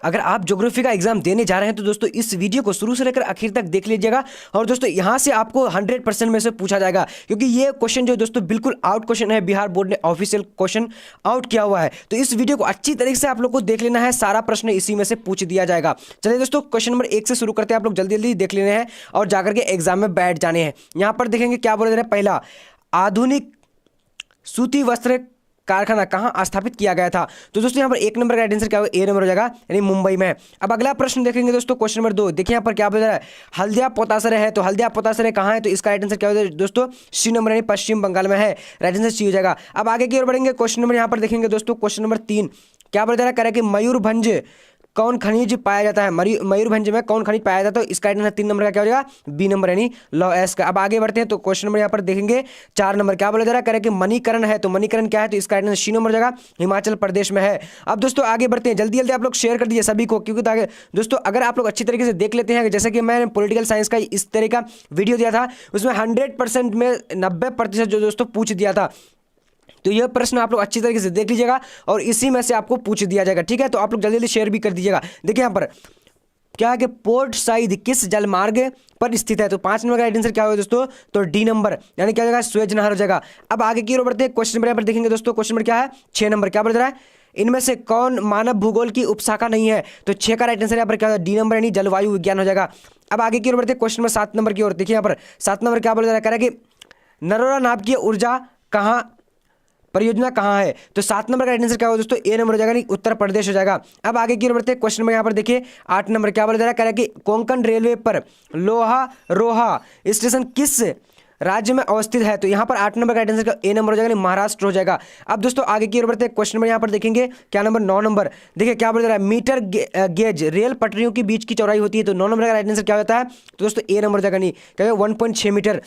अगर आप ज्योग्राफी का एग्जाम देने जा रहे हैं तो दोस्तों इस वीडियो को शुरू से लेकर आखिर तक देख लीजिएगा। और दोस्तों यहाँ से आपको 100% में से पूछा जाएगा, क्योंकि ये क्वेश्चन जो दोस्तों बिल्कुल आउट क्वेश्चन है, बिहार बोर्ड ने ऑफिशियल क्वेश्चन आउट किया हुआ है। तो इस वीडियो को अच्छी तरीके से आप लोग को देख लेना है, सारा प्रश्न इसी में से पूछ दिया जाएगा। चलिए दोस्तों क्वेश्चन नंबर 1 से शुरू करते हैं। आप लोग जल्दी जल्दी देख लेने हैं और जाकर के एग्जाम में बैठ जाने हैं। यहाँ पर देखेंगे क्या बोल रहे हैं। पहला, आधुनिक सूती वस्त्र कारखाना कहां स्थापित किया गया था? तो दोस्तों यहाँ पर 1 नंबर का आंसर क्या होगा? ए नंबर हो जाएगा, यानी मुंबई में। अब अगला प्रश्न देखेंगे दोस्तों, क्वेश्चन नंबर 2। देखिए यहाँ पर क्या बोल रहा है, हल्दिया पोतासरे है। तो हल्दिया पोतासरे कहाँ है? तो इसका राइट आंसर क्या हो जाएगा दोस्तों? सी नंबर, यानी पश्चिम बंगाल में है। राइट आंसर सी हो जाएगा। अब आगे की ओर बढ़ेंगे। क्वेश्चन नंबर यहाँ पर देखेंगे दोस्तों, क्वेश्चन नंबर 3 क्या बोल रहा है, कह रहा है कि मयूरभंज कौन खनिज पाया जाता है? मयूरभंज में कौन खनिज पाया जाता है? तो इसका आंसर 3 नंबर का क्या हो जाएगा? बी नंबर, यानी लॉ एस का। अब आगे बढ़ते हैं तो क्वेश्चन नंबर यहाँ पर देखेंगे 4 नंबर क्या बोला जा रहा है, कह रहा है कि मणिकरण है। तो मणिकरण क्या है? तो इसका आंसर सी नंबर हो जाएगा, हिमाचल प्रदेश में है। अब दोस्तों आगे बढ़ते हैं, जल्दी जल्दी आप लोग शेयर कर दीजिए सभी को, क्योंकि ताकि दोस्तों अगर आप लोग अच्छी तरीके से देख लेते हैं, जैसे कि मैंने पॉलिटिकल साइंस का इस तरह का वीडियो दिया था, उसमें 100% में 90% जो दोस्तों पूछ दिया था। तो यह प्रश्न आप लोग अच्छी तरीके से देख लीजिएगा और इसी में से आपको पूछ दिया जाएगा, ठीक है? तो आप लोग जल्दी जल्दी शेयर भी कर दीजिएगा। देखिए यहाँ पर क्या है कि पोर्ट साइद किस जलमार्ग पर स्थित है? तो 5 नंबर का आंसर क्या होगा दोस्तों? तो डी नंबर, यानी क्या हो जाएगा? सुएज नहर हो जाएगा। अब आगे की ओर बढ़ते हैं। क्वेश्चन नंबर यहाँ पर देखेंगे दोस्तों, क्वेश्चन नंबर क्या है? 6 नंबर क्या बोल रहा है, इनमें से कौन मानव भूगोल की उपशाखा नहीं है? तो 6 का राइट आंसर यहाँ पर क्या होगा? डी नंबर, यानी जलवायु विज्ञान हो जाएगा। अब आगे की ओर बढ़ते हैं। क्वेश्चन नंबर 7 नंबर की ओर। देखिए यहाँ पर 7 नंबर क्या बोल रहा है, कह रहा है कि नरोरा नाभिकीय ऊर्जा कहाँ परियोजना कहाँ है? तो 7 नंबर का आंसर क्या होगा दोस्तों? ए नंबर हो जाएगा, नहीं उत्तर प्रदेश हो जाएगा। अब आगे की ओर बढ़ते हैं। क्वेश्चन में यहाँ पर देखिए 8 नंबर क्या बोला जा रहा है, कह रहा है कि कोंकण रेलवे पर लोहा रोहा स्टेशन किस राज्य में अवस्थित है? तो यहाँ पर 8 नंबर का आंसर ए नंबर हो जाएगा, महाराष्ट्र हो जाएगा। अब दोस्तों आगे की ओर बढ़ते हैं। क्वेश्चन में यहाँ पर देखेंगे क्या नंबर 9 नंबर। देखिए क्या बोल रहा है, मीटर गेज रेल पटरियों के बीच की चौड़ाई होती है। तो 9 नंबर का आंसर क्या होता है? तो दोस्तों ए नंबर हो जाएगा, नहीं क्या 1.6 मीटर।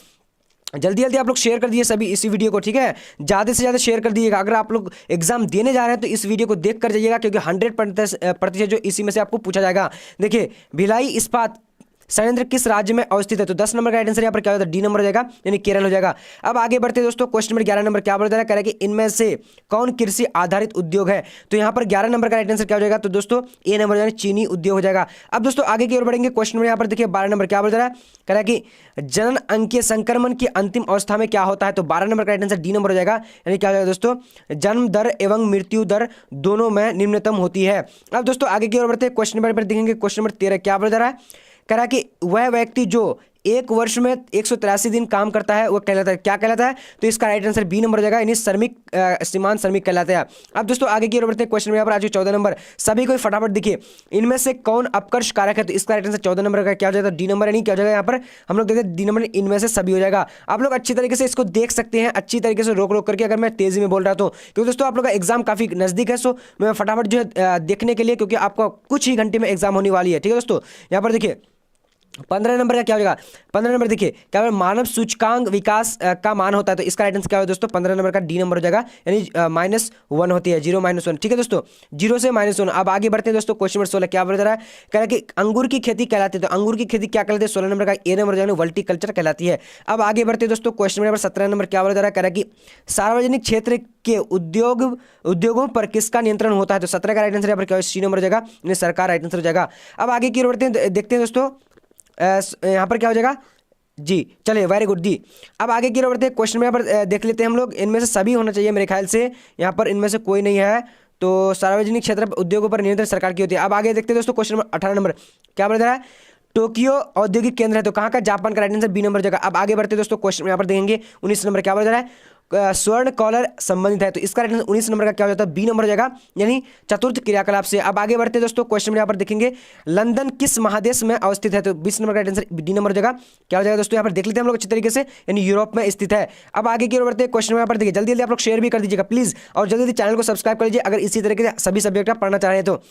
जल्दी जल्दी आप लोग शेयर कर दिए सभी इसी वीडियो को, ठीक है? ज़्यादा से ज़्यादा शेयर कर दीजिएगा। अगर आप लोग एग्जाम देने जा रहे हैं तो इस वीडियो को देख कर जाइएगा, क्योंकि 100% जो इसी में से आपको पूछा जाएगा। देखिए भिलाई इस्पात संयंत्र किस राज्य में अवस्थित है? तो 10 नंबर का आंसर यहाँ पर क्या होता है? डी नंबर हो जाएगा, यानी केरल हो जाएगा। अब आगे बढ़ते हैं दोस्तों। क्वेश्चन नंबर 11 नंबर क्या बोल रहा है, कह रहा है कि इनमें से कौन कृषि आधारित उद्योग है? तो यहाँ पर 11 नंबर का राइट आंसर क्या हो जाएगा? तो दोस्तों ए नंबर, यानी चीनी उद्योग हो जाएगा। अब दोस्तों आगे की ओर बढ़ेंगे। क्वेश्चन नंबर यहाँ पर देखिए 12 नंबर क्या बोल रहा है, कह रहा है कि जनन अंकीय संक्रमण की अंतिम अवस्था में क्या होता है? तो 12 नंबर का राइट आंसर डी नंबर हो जाएगा, यानी क्या हो जाएगा दोस्तों? जन्म दर एवं मृत्यु दर दोनों में निम्नतम होती है। अब दोस्तों आगे की ओर बढ़ते हैं। क्वेश्चन नंबर पर देखेंगे। क्वेश्चन नंबर 13 क्या बोल रहा है, कह रहा है कि वह व्यक्ति जो एक वर्ष में 183 दिन काम करता है वो कहलाता है, क्या कहलाता है? तो इसका राइट आंसर बी नंबर हो जाएगा, यानी श्रमिक, सीमांत श्रमिक कहलाता है। अब दोस्तों आगे की ओर बढ़ते हैं। क्वेश्चन में यहाँ पर आज 14 नंबर, सभी को फटाफट देखिए, इनमें से कौन अपकर्ष कारक है? तो इसका राइट आंसर 14 नंबर का क्या हो जाएगा? डी नंबर, यानी क्या हो जाएगा? यहाँ पर हम लोग देखते हैं डी नंबर, इनमें से सभी हो जाएगा। आप लोग अच्छी तरीके से इसको देख सकते हैं, अच्छी तरीके से रोक रोक करके, अगर मैं तेजी में बोल रहा तो, क्योंकि दोस्तों आप लोग का एग्जाम काफी नजदीक है। सो मैं फटाफट जो है देखने के लिए, क्योंकि आपका कुछ ही घंटे में एग्जाम होने वाली है, ठीक है दोस्तों? यहाँ पर देखिए 15 नंबर का क्या हो जाएगा? 15 नंबर देखिए क्या मानव सूचकांक विकास का मान होता है? तो इसका राइट आंसर क्या होगा दोस्तों? 15 नंबर का डी नंबर हो जाएगा, यानी -1 होती है, 0 -1, ठीक है दोस्तों? 0 से -1। अब आगे बढ़ते हैं दोस्तों। क्वेश्चन नंबर 16 क्या बोल रहा है, कह रहा है कि अंगूर की खेती कहलाती है। तो अंगूर की खेती क्या कहलाती है? 16 नंबर का ए नंबर हो जाएगा, वर्टिकल्चर कहलाती है। अब आगे बढ़ते हैं दोस्तों। क्वेश्चन नंबर 17 नंबर क्या बोल रहा है, कह रहा है कि सार्वजनिक क्षेत्र के उद्योगों पर किसका नियंत्रण होता है? तो 17 का राइट आंसर यहाँ पर क्या सी नंबर हो जाएगा, यानी सरकार राइट आंसर हो जाएगा। अब आगे की ओर बढ़ते हैं, देखते हैं दोस्तों यहाँ पर क्या हो जाएगा जी। चलिए वेरी गुड दी। अब आगे की ओर बढ़ते हैं। क्वेश्चन में यहाँ पर देख लेते हैं हम लोग, इनमें से सभी होना चाहिए मेरे ख्याल से, यहाँ पर इनमें से कोई नहीं है। तो सार्वजनिक क्षेत्र उद्योगों पर नियंत्रण सरकार की होती है। अब आगे देखते हैं दोस्तों। क्वेश्चन नंबर 18 नंबर क्या बोल रहा है, टोक्यो औद्योगिक केंद्र है। तो कहाँ का? जापान का राइट आंसर बी नंबर जगह। अब आगे बढ़ते हैं दोस्तों। क्वेश्चन यहाँ पर देखेंगे 19 नंबर क्या बोल रहा है, स्वर्ण कॉलर संबंधित है। तो इसका राइट आंसर 19 नंबर का क्या हो जाता है? बी नंबर हो जाएगा, यानी चतुर्थ क्रियाकलाप से। अब आगे बढ़ते हैं दोस्तों। क्वेश्चन में यहाँ पर देखेंगे लंदन किस महादेश में अवस्थित है? तो 20 नंबर का राइट आंसर डी नंबर हो जाएगा, क्या हो जाएगा दोस्तों? यहाँ पर देख लेते हैं हम लोग अच्छी तरीके से, यानी यूरोप में स्थित है। अब आगे की ओर बढ़ते हैं। क्वेश्चन में यहाँ पर देखिए, जल्दी जल्दी आप लोग शेयर भी कर दीजिएगा प्लीज, और जल्दी जल्दी चैनल को सब्सक्राइब कर लीजिए अगर इसी तरीके से सभी सब्जेक्ट का पढ़ना चाह रहे हैं तो।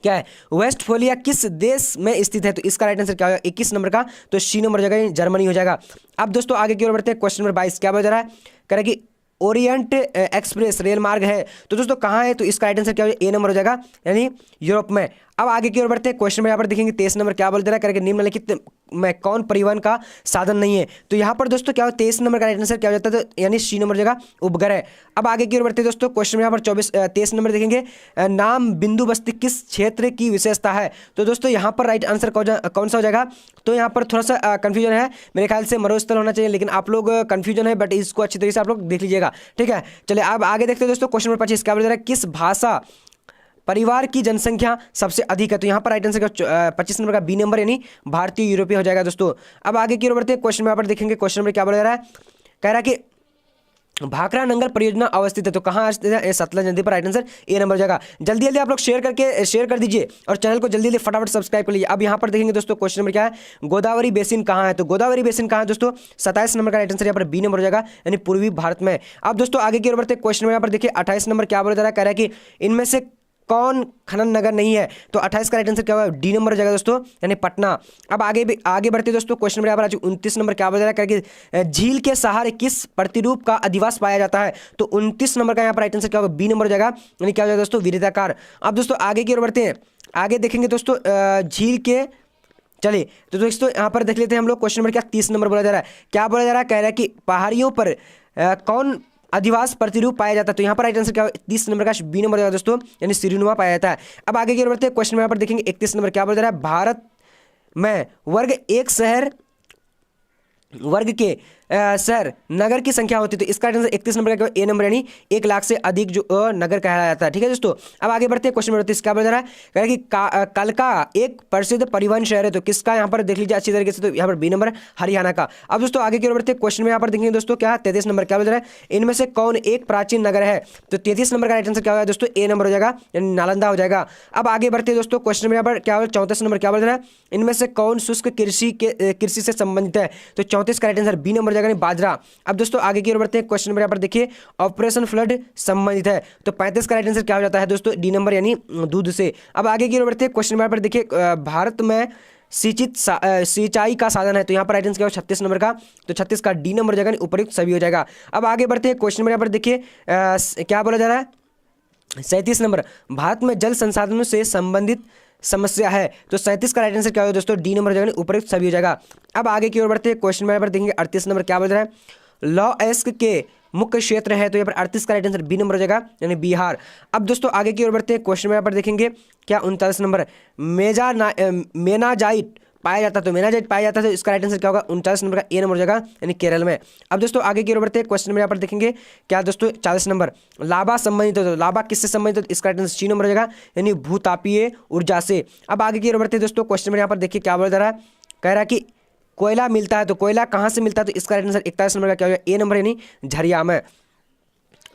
क्या है, वेस्टफोलिया किस देश में स्थित है? तो इसका राइट आंसर क्या होगा? 21 नंबर का, तो सी नंबर हो जाएगा, जर्मनी हो जाएगा। अब दोस्तों आगे की ओर बढ़ते हैं। क्वेश्चन नंबर 22 क्या बोल रहा है, कह रहा है कि ओरिएंट एक्सप्रेस रेल मार्ग है। तो दोस्तों कहाँ है? तो इसका राइट आंसर क्या हो जाएगा? ए नंबर हो जाएगा, यानी यूरोप में। अब आगे की ओर बढ़ते हैं। क्वेश्चन में यहाँ पर देखेंगे 23 नंबर क्या बोल रहा है, कह रहा है कि निम्नलिखित में कौन परिवहन का साधन नहीं है? तो यहाँ पर दोस्तों क्या हो, 23 नंबर का राइट आंसर क्या हो जाता है, तो यानी सी नंबर जगह उपग्रह। अब आगे की ओर बढ़ते हैं दोस्तों, क्वेश्चन में यहाँ पर 23 नंबर देखेंगे, नाम बिंदु बस्ती किस क्षेत्र की विशेषता है? तो दोस्तों यहाँ पर राइट आंसर कौन सा हो जाएगा? तो यहाँ पर थोड़ा सा कंफ्यूजन है, मेरे ख्याल से मरुस्थल होना चाहिए, लेकिन आप लोग कंफ्यूजन है, बट इसको अच्छी तरीके से आप लोग देख लीजिएगा, ठीक है। चलिए अब आगे देखते हैं दोस्तों, क्वेश्चन नंबर 25 क्या बोला जा रहा है, किस भाषा परिवार की जनसंख्या सबसे अधिक है? तो यहाँ पर राइट आंसर का 25 नंबर का बी नंबर यानी भारतीय यूरोपीय हो जाएगा दोस्तों। अब आगे की ओर बढ़ते हैं, क्वेश्चन में यहाँ पर देखेंगे, क्वेश्चन नंबर क्या बोला जा रहा है, कह रहा है कि भाखड़ा नंगल परियोजना अवस्थित है, तो कहाँ स्थित है? सतलज नदी पर, राइट आंसर ए नंबर जाएगा। जल्दी जल्दी आप लोग शेयर कर दीजिए और चैनल को जल्दी जल्दी फटाफट सब्सक्राइब कर लीजिए। अब यहाँ पर देखेंगे दोस्तों, क्वेश्चन नंबर क्या है, गोदावरी बेसिन कहाँ है? तो गोदावरी बेसिन कहाँ है दोस्तों? 27 नंबर का राइट आंसर यहाँ पर बी नंबर हो जाएगा, यानी पूर्वी भारत में। अब दोस्तों आगे की ओर बढ़ते हैं, क्वेश्चन में यहाँ पर देखिए 28 नंबर क्या बोला जा रहा है, कह रहा है कि इनमें से कौन खनन नगर नहीं है? तो 28 का राइट आंसर क्या होगा? डी नंबर हो जाएगा दोस्तों, यानी पटना। अब आगे बढ़ते दोस्तों, क्वेश्चन नंबर यहाँ पर 29 नंबर क्या बोला जा रहा है, कि झील के सहारे किस प्रतिरूप का अधिवास पाया जाता है? तो 29 नंबर का यहाँ पर राइट आंसर क्या होगा? बी नंबर हो जाएगा, यानी क्या हो जाएगा दोस्तों? विविधाकार। अब दोस्तों आगे की ओर बढ़ते हैं, आगे देखेंगे दोस्तों झील के, चलिए तो दोस्तों यहाँ पर देख लेते हैं हम लोग, क्वेश्चन नंबर क्या 30 नंबर बोला जा रहा है, क्या बोला जा रहा है, कह रहा है कि पहाड़ियों पर कौन अधिवास प्रतिरूप पाया जाता है? तो यहाँ पर राइट आंसर क्या 30 नंबर का बी नंबर जाएगा दोस्तों, यानी सिरुनुमा पाया जाता है। अब आगे की ओर बढ़ते हैं, क्वेश्चन में यहाँ पर देखेंगे 31 नंबर क्या बोला जा रहा है, भारत में वर्ग के शहर नगर की संख्या होती है, तो इसका आंसर 31 नंबर का ए नंबर, यानी 1 लाख से अधिक जो नगर कहलाया जाता है, ठीक है दोस्तों। अब आगे बढ़ते हैं, क्वेश्चन नंबर 32 क्या बोला जा रहा है, कह रहा है कि कलका एक प्रसिद्ध परिवहन शहर है, तो किसका? यहाँ पर देख लीजिए अच्छी तरीके से, तो यहाँ पर बी नंबर हरियाणा का। अब दोस्तों आगे की ओर बढ़ते हैं, क्वेश्चन में यहाँ पर देखेंगे दोस्तों क्या 33 नंबर क्या बोला जा रहा है, इनमें से कौन एक प्राचीन नगर है? तो 33 नंबर का राइट आंसर क्या होगा दोस्तों? ए नंबर हो जाएगा, यानी नालंदा हो जाएगा। अब आगे बढ़ते हैं दोस्तों, क्वेश्चन में यहाँ पर क्या 34 नंबर क्या बोला जा रहा है, इनमें से कौन शुष्क कृषि से संबंधित है? तो 34 का राइट आंसर बी नंबर जाएगा, बाजरा। अब दोस्तों आगे की ओर बढ़ते हैं, क्वेश्चन नंबर यहाँ पर देखिए ऑपरेशन फ्लड संबंधित है, तो 35 का राइट आंसर क्या हो जाता है दोस्तों? डी नंबर, यानी दूध से। अब आगे की ओर बढ़ते हैं, क्वेश्चन नंबर पर देखिए भारत में सिंचाई का साधन है, तो यहाँ पर राइट आंसर क्या हो 36 नंबर का, तो 36 का डी नंबर जाएगा, उपयुक्त सभी हो जाएगा। अब आगे बढ़ते हैं, क्वेश्चन नंबर यहाँ पर देखिए क्या बोला जा रहा है, 37 नंबर भारत में जल संसाधनों से संबंधित समस्या है, तो 37 का राइट आंसर क्या होगा दोस्तों? डी नंबर जाएगा, उपयुक्त सभी हो जाएगा। अब आगे की ओर बढ़ते हैं, क्वेश्चन में यहाँ पर देखेंगे 38 नंबर क्या बोल रहा है, लॉ एस्क के मुख्य क्षेत्र है, तो यहाँ पर 38 का राइट आंसर बी नंबर हो जाएगा, यानी बिहार। अब दोस्तों आगे की ओर बढ़ते हैं, क्वेश्चन में यहाँ पर देखेंगे क्या 39 नंबर मेनाजाइट पाया जाता है, तो मेनाजाइट पाया जाता है, तो इसका राइट आंसर क्या होगा? 39 नंबर का ए नंबर हो जाएगा, यानी केरल में। अब दोस्तों आगे की ओर बढ़ते हैं, क्वेश्चन में यहाँ पर देखेंगे क्या दोस्तों 40 नंबर लाभा संबंधित हो, तो लाभा किससे संबंधित हो? इसका राइट आंसर सी नंबर हो जाएगा, यानी भूतापीय ऊर्जा से। अब आगे की ओर बढ़ते हैं दोस्तों, क्वेश्चन में यहाँ पर देखिए क्या बोला जा रहा है, कह रहा है कि कोयला मिलता है, तो कोयला कहाँ से मिलता है? तो इसका राइट आंसर 41 नंबर का क्या हो जाएगा? ए नंबर, यानी झरिया में।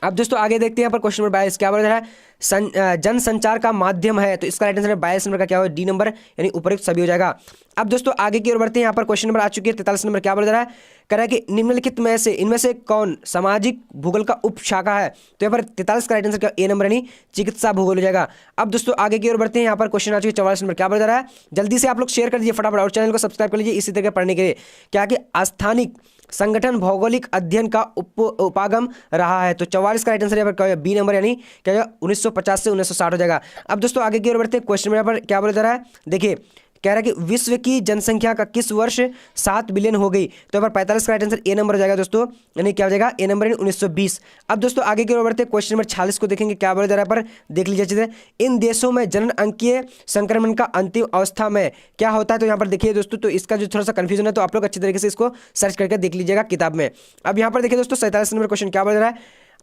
अब दोस्तों आगे देखते हैं यहाँ पर क्वेश्चन नंबर 22 क्या बोला जा रहा है, जन संचार का माध्यम है, तो इसका राइट आंसर 22 नंबर का क्या होगा? डी नंबर, यानी उपयुक्त सभी हो जाएगा। अब दोस्तों आगे की ओर बढ़ते हैं, यहाँ पर क्वेश्चन नंबर आ चुकी है 43 नंबर क्या बोला जा रहा है, कह रहा है कि निम्नलिखित में से इनमें से कौन सामाजिक भूगोल का उपशाखा है? तो यहाँ पर 43 का राइट आंसर क्या? ए नंबर, यानी चिकित्सा भूगोल हो जाएगा। अब दोस्तों आगे की ओर बढ़ते हैं, यहाँ पर क्वेश्चन आ चुकी है 44 नंबर क्या बोला जा रहा है, जल्दी से आप लोग शेयर कर दीजिए फटाफट और चैनल को सब्सक्राइब कर लीजिए इसी तरह पढ़ने के लिए। क्या कि स्थानिक संगठन भौगोलिक अध्ययन का उपागम रहा है, तो 44 का राइट आंसर यहाँ पर बी नंबर, यानी क्या 1950 से 1960 हो जाएगा। अब दोस्तों आगे की ओर बढ़ते हैं, क्वेश्चन में यहाँ पर क्या बोला जा रहा है, देखिए कह रहा है कि विश्व की जनसंख्या का किस वर्ष 7 बिलियन हो गई, तो यहाँ पर 45 का राइट आंसर ए नंबर हो जाएगा दोस्तों, यानी क्या हो जाएगा? ए नंबर, यानी 1920। अब दोस्तों आगे की ओर बढ़ते हैं, क्वेश्चन नंबर 46 को देखेंगे क्या बोला जा रहा है, पर देख लीजिए अच्छे से, इन देशों में जनन अंकीय संक्रमण का अंतिम अवस्था में क्या होता है? तो यहाँ पर देखिए दोस्तों, तो इसका जो थोड़ा सा कंफ्यूजन है, तो आप लोग अच्छी तरीके से इसको सर्च करके देख लीजिएगा किताब में। अब यहाँ पर देखिए दोस्तों 47 नंबर क्वेश्चन क्या बोला जा रहा है,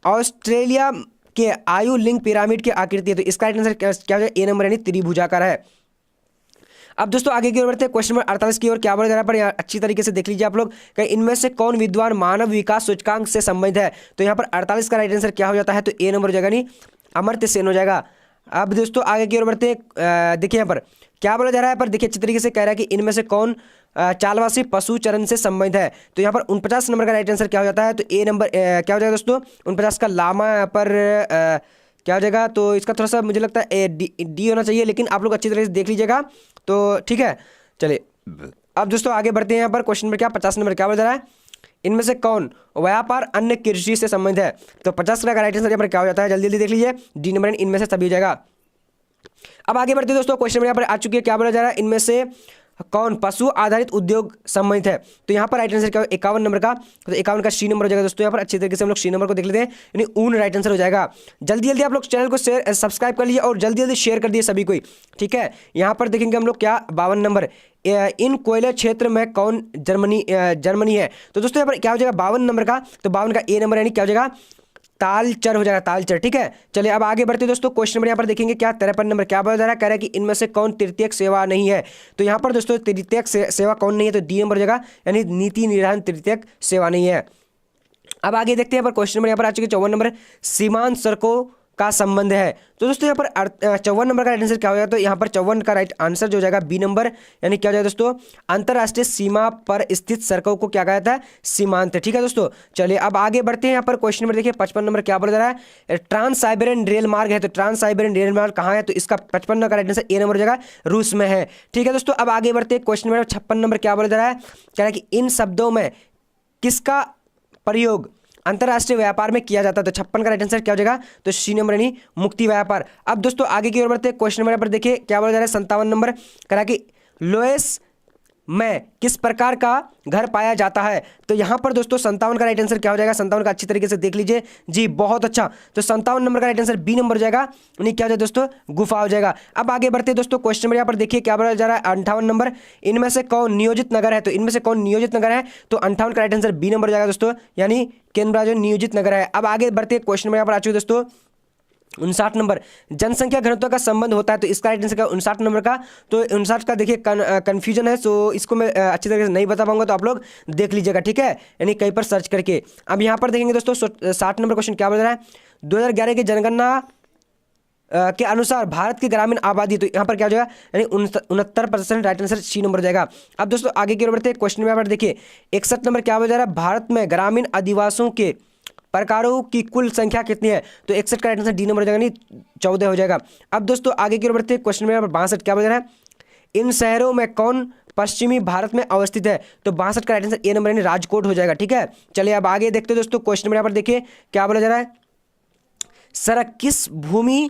ऑस्ट्रेलिया के आयु लिंग पिरामिड की आकृति है, तो इसका राइट आंसर क्या हो जाएगा? ए नंबर, यानी त्रिभुजाकार है। अब दोस्तों आगे की ओर बढ़ते हैं, क्वेश्चन नंबर 48 की ओर क्या बोला जा रहा है, पर यहाँ अच्छी तरीके से देख लीजिए आप लोग, इनमें से कौन विद्वान मानव विकास सूचकांक से संबंधित है? तो यहाँ पर 48 का राइट आंसर क्या हो जाता है? तो ए नंबर हो जाएगा, नहीं अमर्त्य सेन हो जाएगा। अब दोस्तों आगे की ओर बढ़ते हैं, देखिए यहाँ पर क्या बोला जा रहा है, पर देखिए अच्छी तरीके से कह रहा है कि इनमें से कौन चालवासी पशु चरण से संबंधित है? तो यहाँ पर 49 नंबर का राइट आंसर क्या हो जाता है? तो ए नंबर क्या हो जाएगा दोस्तों? 49 का लामा पर क्या हो जाएगा? तो इसका थोड़ा सा मुझे लगता है डी होना चाहिए, लेकिन आप लोग अच्छी तरह से देख लीजिएगा, तो ठीक है। चलिए अब दोस्तों आगे बढ़ते हैं, यहाँ पर क्वेश्चन नंबर क्या 50 नंबर क्या बोला जा रहा है, इनमें से कौन व्यापार अन्य कृषि से संबंधित है? तो 50 का राइट आंसर यहाँ पर क्या हो जाता है? जल्दी जल्दी देख लीजिए, डी नंबर, इनमें से सभी हो जाएगा। अब आगे बढ़ते हैं दोस्तों, क्वेश्चन नंबर यहाँ पर आ चुकी है क्या बोला जा रहा है, इनमें से कौन पशु आधारित उद्योग संबंधित है? तो यहाँ पर राइट आंसर क्या होगा 51 नंबर का, तो 51 का सी नंबर हो जाएगा दोस्तों। यहाँ पर अच्छी तरीके से हम लोग सी नंबर को देख लेते हैं, यानी ऊन राइट आंसर हो जाएगा। जल्दी जल्दी आप लोग चैनल को शेयर सब्सक्राइब कर लीजिए और जल्दी जल्दी शेयर कर दिए सभी को, ठीक है। यहाँ पर देखेंगे हम लोग क्या 52 नंबर, इन कोयले क्षेत्र में कौन जर्मनी है? तो दोस्तों यहाँ पर क्या हो जाएगा 52 नंबर का, तो 52 का ए नंबर यानी क्या हो जाएगा तालचर हो जाएगा, तालचर, ठीक है। चलिए अब आगे बढ़ते हैं दोस्तों। क्वेश्चन नंबर यहाँ पर देखेंगे क्या 53 नंबर क्या बोला जा रहा है, कह रहा है कि इनमें से कौन तृतीयक सेवा नहीं है? तो यहाँ पर दोस्तों तृतीयक सेवा कौन नहीं है, तो डी नंबर हो जाएगा, यानी नीति निर्धारण तृतीयक सेवा नहीं है। अब आगे देखते हैं यहाँ पर क्वेश्चन नंबर यहाँ पर आ चुके 54 नंबर, सीमांत सड़कों का संबंध है। तो दोस्तों यहाँ पर 54 नंबर का राइट आंसर क्या हो जाएगा, तो यहाँ पर 54 का राइट आंसर जो हो जाएगा बी नंबर, यानी क्या हो जाएगा दोस्तों अंतरराष्ट्रीय सीमा पर स्थित सड़कों को क्या कहा जाता है, सीमांत, ठीक है दोस्तों। चलिए अब आगे बढ़ते हैं। यहाँ पर क्वेश्चन नंबर देखिए 55 नंबर क्या बोला जा रहा है, ट्रांस साइबेरियन रेल मार्ग है, तो ट्रांस साइबेरियन रेल मार्ग कहाँ है, तो इसका 55 का राइट आंसर ए नंबर हो जाएगा, रूस में है, ठीक है दोस्तों। अब आगे बढ़ते हैं। क्वेश्चन नंबर 56 नंबर क्या बोला जा रहा है, कह रहा है कि इन शब्दों में किसका प्रयोग अंतरराष्ट्रीय व्यापार में किया जाता है? तो 56 का राइट आंसर क्या हो जाएगा, तो सी नंबर यानी मुक्ति व्यापार। अब दोस्तों आगे की ओर बढ़ते हैं। क्वेश्चन नंबर पर देखिए क्या बोला जा रहा है 57 नंबर, कह रहा है कि लोएस में किस प्रकार का घर पाया जाता है? तो यहाँ पर दोस्तों 57 का राइट आंसर क्या हो जाएगा, 57 का अच्छी तरीके से देख लीजिए जी, बहुत अच्छा। तो 57 नंबर का राइट आंसर बी नंबर हो जाएगा, यानी क्या हो जाएगा दोस्तों गुफा हो जाएगा। अब आगे बढ़ते हैं दोस्तों। क्वेश्चन नंबर यहाँ पर देखिए क्या बोला जा रहा है 58 नंबर, इनमें से कौन नियोजित नगर है? तो इनमें से कौन नियोजित नगर है, तो 58 का राइट आंसर बी नंबर हो जाएगा दोस्तों, यानी केंद्र जो नियोजित नगर है। अब आगे बढ़ते हैं। क्वेश्चन नंबर यहाँ पर आ चुके दोस्तों 59 नंबर, जनसंख्या घनत्व का संबंध होता है, तो इसका राइट आंसर क्या 59 नंबर का, तो 59 का देखिए कन्फ्यूजन है, सो इसको मैं अच्छी तरीके से नहीं बता पाऊंगा, तो आप लोग देख लीजिएगा, ठीक है, यानी कहीं पर सर्च करके। अब यहाँ पर देखेंगे दोस्तों 60 नंबर क्वेश्चन क्या बोल रहा है, 2011 की जनगणना के अनुसार भारत की ग्रामीण आबादी, तो यहाँ पर क्या हो जाएगा, यानी 69% राइट आंसर सी नंबर हो जाएगा। अब दोस्तों आगे की ओर बढ़ते हैं। क्वेश्चन में यहाँ पर देखिए 61 नंबर क्या बोल जा रहा है, भारत में ग्रामीण आदिवासियों के प्रकारों की कुल संख्या कितनी है? तो 61 का राइट आंसर डी नंबर हो जाएगा, नहीं 14 हो जाएगा। अब दोस्तों आगे की ओर बढ़ते हैं। क्वेश्चन में 62 क्या बोल रहा है, इन शहरों में कौन पश्चिमी भारत में अवस्थित है? तो 62 का राइट आंसर ए नंबर यानी राजकोट हो जाएगा, ठीक है। चलिए अब आगे देखते हैं दोस्तों। क्वेश्चन में यहाँ पर देखिए क्या बोला जा रहा है, सड़क किस भूमि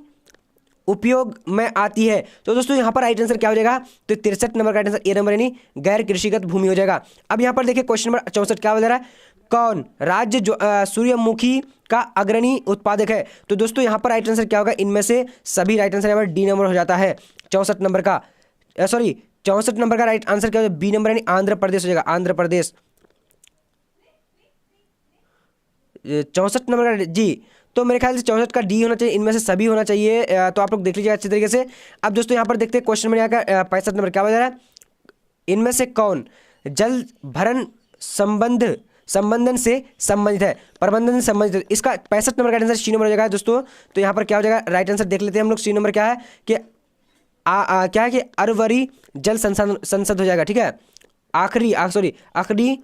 उपयोग में आती है? तो दोस्तों यहाँ पर राइट आंसर क्या हो जाएगा, तो 63 नंबर का राइट आंसर ए नंबर यानी गैर कृषिगत भूमि हो जाएगा। अब यहाँ पर देखिए क्वेश्चन नंबर 64 क्या बोल रहा है, कौन राज्य जो सूर्यमुखी का अग्रणी उत्पादक है? तो दोस्तों यहाँ पर राइट आंसर क्या होगा, इनमें से सभी राइट आंसर यहाँ पर डी नंबर हो जाता है। 64 नंबर का 64 नंबर का राइट आंसर क्या होगा, बी नंबर यानी आंध्र प्रदेश हो जाएगा, आंध्र प्रदेश। 64 नंबर का जी, तो मेरे ख्याल से 64 का डी होना चाहिए, इनमें से सभी होना चाहिए, तो आप लोग देख लीजिए अच्छी तरीके से। अब दोस्तों यहाँ पर देखते हैं क्वेश्चन में यहाँ का 65 नंबर क्या बता रहा है, इनमें से कौन जल भरण संबंधन से संबंधित है, प्रबंधन से संबंधित है? इसका 65 नंबर का आंसर सी नंबर हो जाएगा दोस्तों। तो यहाँ पर क्या हो जाएगा, राइट आंसर देख लेते हैं हम लोग। सी नंबर क्या है कि क्या है कि अरवरी जल संसद हो जाएगा, ठीक है, आखिरी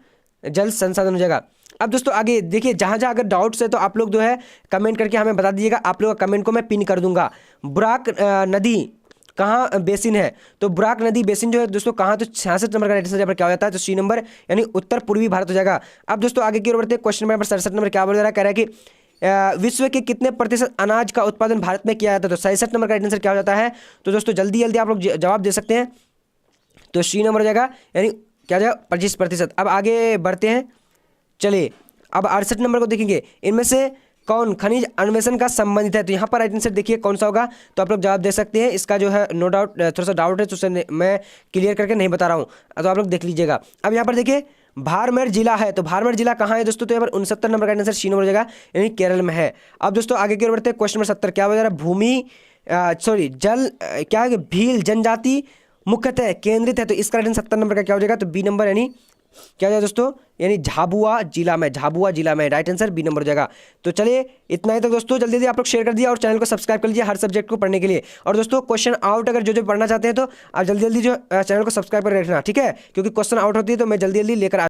जल संसाधन हो जाएगा। अब दोस्तों आगे देखिए, जहाँ जहाँ अगर डाउट्स है तो आप लोग जो है कमेंट करके हमें बता दीजिएगा, आप लोगों का कमेंट को मैं पिन कर दूंगा। बुराक नदी कहाँ बेसिन है? तो बुराक नदी बेसिन जो है दोस्तों कहाँ, तो 66 नंबर का राइट आंसर क्या हो जाता है, तो सी नंबर यानी उत्तर पूर्वी भारत हो जाएगा। अब दोस्तों आगे की ओर बढ़ते हैं। क्वेश्चन नंबर 67 नंबर क्या बोल रहा है, कह रहा है कि विश्व के कितने प्रतिशत अनाज का उत्पादन भारत में किया जाता है? तो 67 नंबर का राइट आंसर क्या हो जाता है, तो दोस्तों जल्दी जल्दी आप लोग जवाब दे सकते हैं, तो सी नंबर हो जाएगा, यानी क्या जाएगा 25%। अब आगे बढ़ते हैं। चलिए अब 68 नंबर को देखेंगे, इनमें से कौन खनिज अन्वेषण का संबंधित है? तो यहाँ पर राइट आंसर देखिए कौन सा होगा, तो आप लोग जवाब दे सकते हैं। इसका जो है नो डाउट थोड़ा सा डाउट है, तो उसे मैं क्लियर करके नहीं बता रहा हूँ, तो आप लोग देख लीजिएगा। अब यहाँ पर देखिए बाड़मेर जिला है, तो बाड़मेर जिला कहाँ है दोस्तों, तो यहाँ पर 69 नंबर का आंसर सी नंबर हो जाएगा, यानी केरल में है। अब दोस्तों आगे की ओर बढ़ते हैं। क्वेश्चन नंबर 70 क्या हो जा रहा है, भूमि जल क्या है, भील जनजाति मुख्यतः केंद्रित है, तो इसका राइट आंसर 70 नंबर का क्या हो जाएगा, तो बी नंबर यानी क्या जाए दोस्तों, यानी झाबुआ जिला में राइट आंसर बी नंबर हो जाएगा। तो चलिए इतना ही तक दोस्तों, जल्दी जल्दी आप लोग शेयर कर दिया और चैनल को सब्सक्राइब कर लीजिए हर सब्जेक्ट को पढ़ने के लिए। और दोस्तों क्वेश्चन आउट अगर जो पढ़ना चाहते हैं तो आप जल्दी जल्दी जो चैनल को सब्सक्राइब कर रखना, ठीक है, क्योंकि क्वेश्चन आउट होती है तो मैं जल्दी जल्दी लेकर